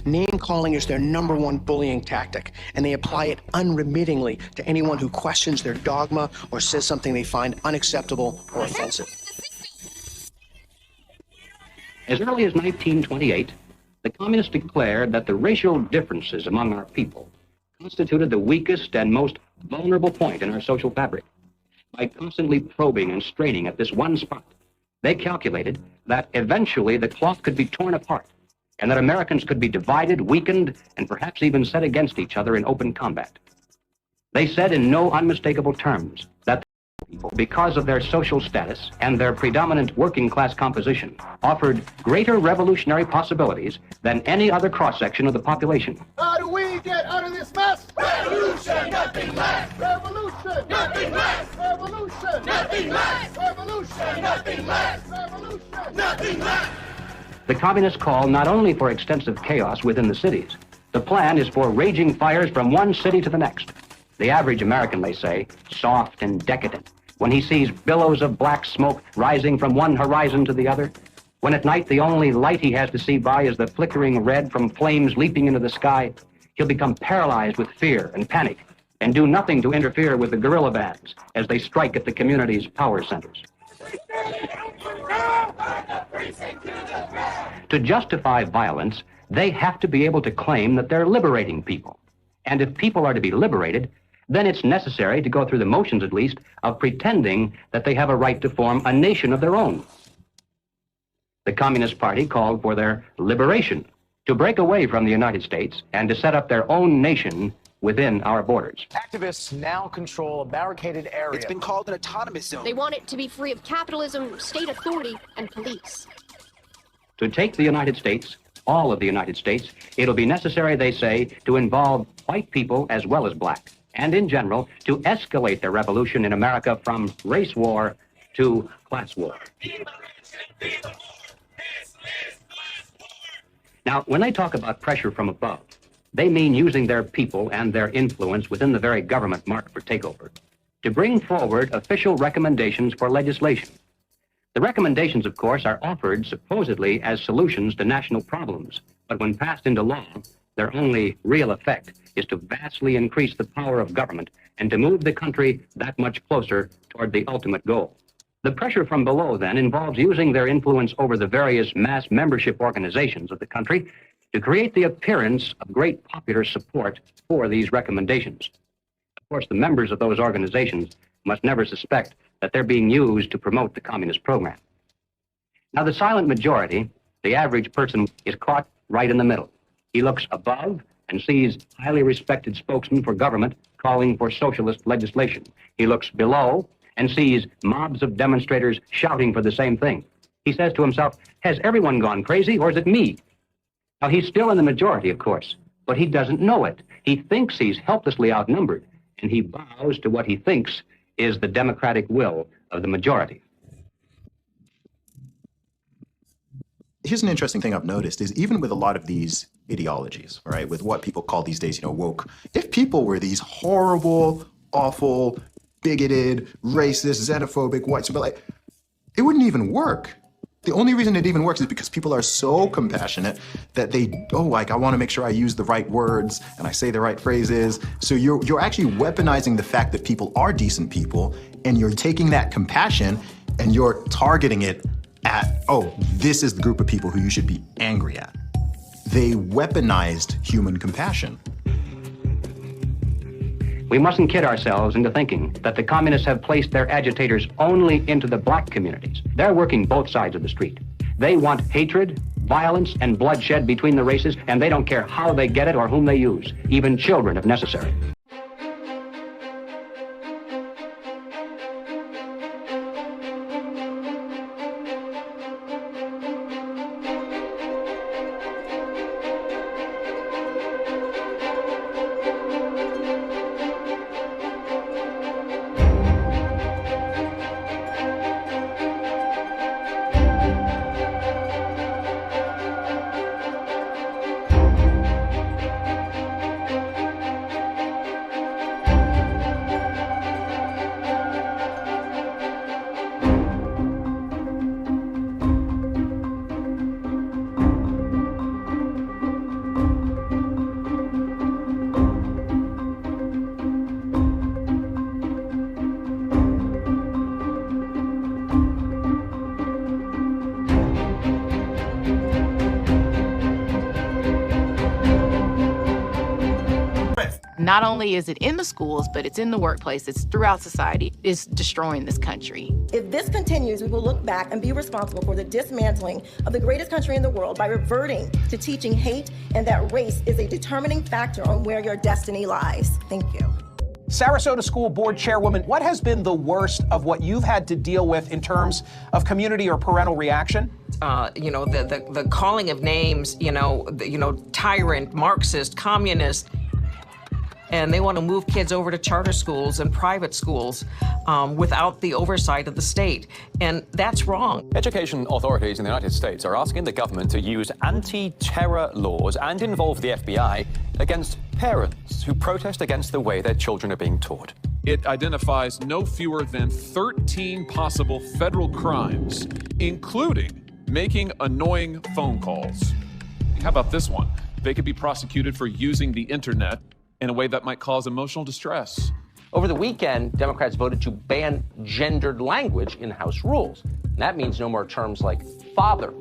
Name-calling is their #1 bullying tactic, and they apply it unremittingly to anyone who questions their dogma or says something they find unacceptable or offensive. As early as 1928, the communists declared that the racial differences among our people constituted the weakest and most vulnerable point in our social fabric. By constantly probing and straining at this one spot, they calculated that eventually the cloth could be torn apart and that Americans could be divided, weakened, and perhaps even set against each other in open combat. They said in no unmistakable terms that people, because of their social status and their predominant working class composition, offered greater revolutionary possibilities than any other cross-section of the population. How do we get out of this mess? Revolution, nothing less. Revolution, nothing less. Revolution, nothing less. Revolution, nothing less. Revolution, nothing less. The communists call not only for extensive chaos within the cities, the plan is for raging fires from one city to the next. The average American, they say, soft and decadent, when he sees billows of black smoke rising from one horizon to the other, when at night the only light he has to see by is the flickering red from flames leaping into the sky, he'll become paralyzed with fear and panic and do nothing to interfere with the guerrilla bands as they strike at the community's power centers. To justify violence, they have to be able to claim that they're liberating people. And if people are to be liberated, then it's necessary to go through the motions, at least, of pretending that they have a right to form a nation of their own. The Communist Party called for their liberation, to break away from the United States and to set up their own nation within our borders. Activists now control a barricaded area. It's been called an autonomous zone. They want it to be free of capitalism, state authority, and police. To take the United States, all of the United States, it'll be necessary, they say, to involve white people as well as black, and in general, to escalate the revolution in America from race war to class war. Now, when they talk about pressure from above, they mean using their people and their influence within the very government marked for takeover to bring forward official recommendations for legislation. The recommendations, of course, are offered supposedly as solutions to national problems, but when passed into law, their only real effect is to vastly increase the power of government and to move the country that much closer toward the ultimate goal. The pressure from below, then, involves using their influence over the various mass membership organizations of the country to create the appearance of great popular support for these recommendations. Of course, the members of those organizations must never suspect that they're being used to promote the communist program. Now, the silent majority, the average person, is caught right in the middle. He looks above and sees highly respected spokesmen for government calling for socialist legislation. He looks below and sees mobs of demonstrators shouting for the same thing. He says to himself, has everyone gone crazy, or is it me? Now, he's still in the majority, of course, but he doesn't know it. He thinks he's helplessly outnumbered, and he bows to what he thinks is the democratic will of the majority. Here's an interesting thing I've noticed is even with a lot of these ideologies, right, with what people call these days, woke, if people were these horrible, awful, bigoted, racist, xenophobic, white, but it wouldn't even work. The only reason it even works is because people are so compassionate that they, I want to make sure I use the right words and I say the right phrases. So you're actually weaponizing the fact that people are decent people, and you're taking that compassion and you're targeting it at, this is the group of people who you should be angry at. They weaponized human compassion. We mustn't kid ourselves into thinking that the communists have placed their agitators only into the black communities. They're working both sides of the street. They want hatred, violence, and bloodshed between the races, and they don't care how they get it or whom they use, even children if necessary. Not only is it in the schools, but it's in the workplace, it's throughout society. It's destroying this country. If this continues, we will look back and be responsible for the dismantling of the greatest country in the world by reverting to teaching hate and that race is a determining factor on where your destiny lies. Thank you. Sarasota School Board Chairwoman, what has been the worst of what you've had to deal with in terms of community or parental reaction? The calling of names, tyrant, Marxist, communist, and they want to move kids over to charter schools and private schools without the oversight of the state. And that's wrong. Education authorities in the United States are asking the government to use anti-terror laws and involve the FBI against parents who protest against the way their children are being taught. It identifies no fewer than 13 possible federal crimes, including making annoying phone calls. How about this one? They could be prosecuted for using the internet in a way that might cause emotional distress. Over the weekend, Democrats voted to ban gendered language in House rules. And that means no more terms like father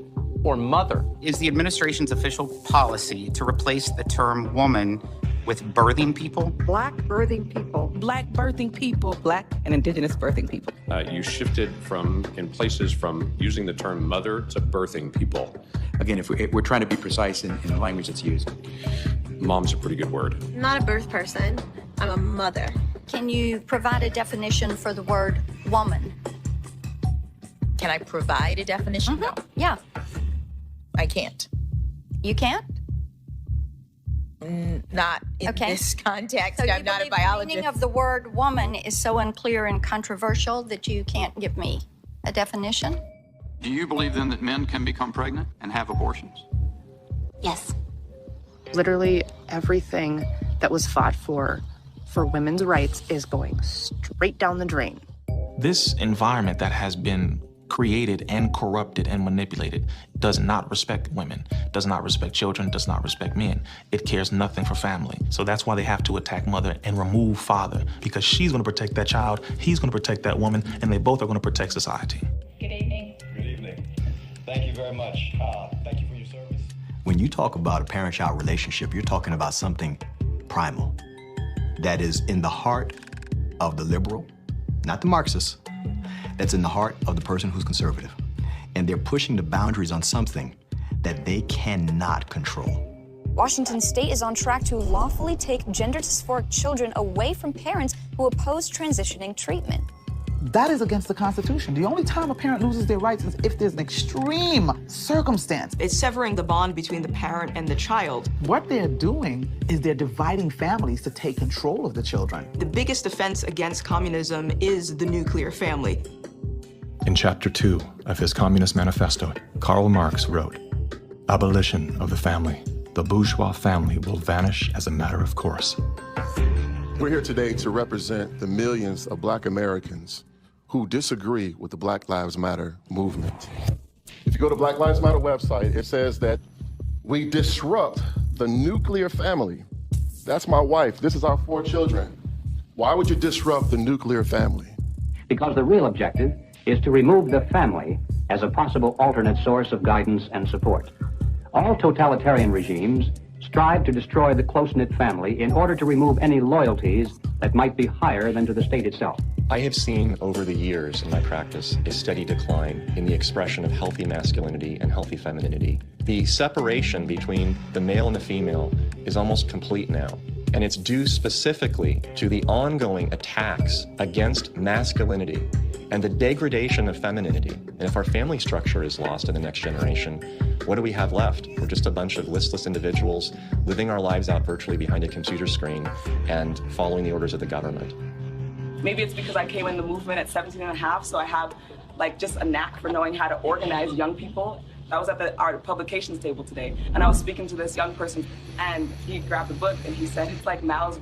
or mother. Is the administration's official policy to replace the term woman with birthing people? Black birthing people. Black birthing people. Black and indigenous birthing people. You shifted from using the term mother to birthing people. Again, if we're trying to be precise in the language that's used. Mom's a pretty good word. I'm not a birth person. I'm a mother. Can you provide a definition for the word woman? Can I provide a definition? No. Yeah. I can't. You can't? Not in this context. So I'm not a biologist. The meaning of the word woman is so unclear and controversial that you can't give me a definition? Do you believe then that men can become pregnant and have abortions? Yes. Literally everything that was fought for women's rights is going straight down the drain. This environment that has been created and corrupted and manipulated does not respect women, does not respect children, does not respect men. It cares nothing for family. So that's why they have to attack mother and remove father, because she's going to protect that child, he's going to protect that woman, and they both are going to protect society. Good evening. Good evening. Thank you very much. Thank you for your service. When you talk about a parent-child relationship, you're talking about something primal that is in the heart of the liberal, not the Marxist, that's in the heart of the person who's conservative. And they're pushing the boundaries on something that they cannot control. Washington State is on track to lawfully take gender dysphoric children away from parents who oppose transitioning treatment. That is against the Constitution. The only time a parent loses their rights is if there's an extreme circumstance. It's severing the bond between the parent and the child. What they're doing is they're dividing families to take control of the children. The biggest offense against communism is the nuclear family. In Chapter 2 of his Communist Manifesto, Karl Marx wrote, "Abolition of the family. The bourgeois family will vanish as a matter of course." We're here today to represent the millions of Black Americans who disagree with the Black Lives Matter movement. If you go to Black Lives Matter website, it says that we disrupt the nuclear family. That's my wife. This is our 4 children. Why would you disrupt the nuclear family? Because the real objective is to remove the family as a possible alternate source of guidance and support. All totalitarian regimes strive to destroy the close-knit family in order to remove any loyalties that might be higher than to the state itself. I have seen over the years in my practice a steady decline in the expression of healthy masculinity and healthy femininity. The separation between the male and the female is almost complete now. And it's due specifically to the ongoing attacks against masculinity and the degradation of femininity. And if our family structure is lost in the next generation, what do we have left? We're just a bunch of listless individuals living our lives out virtually behind a computer screen and following the orders of the government. Maybe it's because I came in the movement at 17 and a half, so I have just a knack for knowing how to organize young people. I was at the art publications table today, and I was speaking to this young person, and he grabbed a book and he said, it's like Mao's